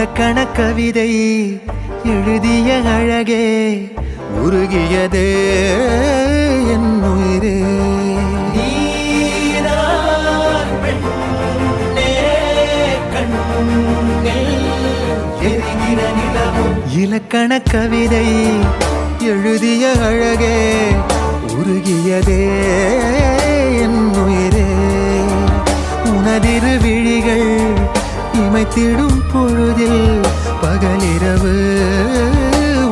இலக்கண கவிதை எழுதிய அழகே உருகியதே என் உயிரே. இலக்கண கவிதை எழுதிய அழகே உருகியதே என் உயிரே. உனதிரு விழிகள் இமைத்திடும் பொழுதில் பகலிரவு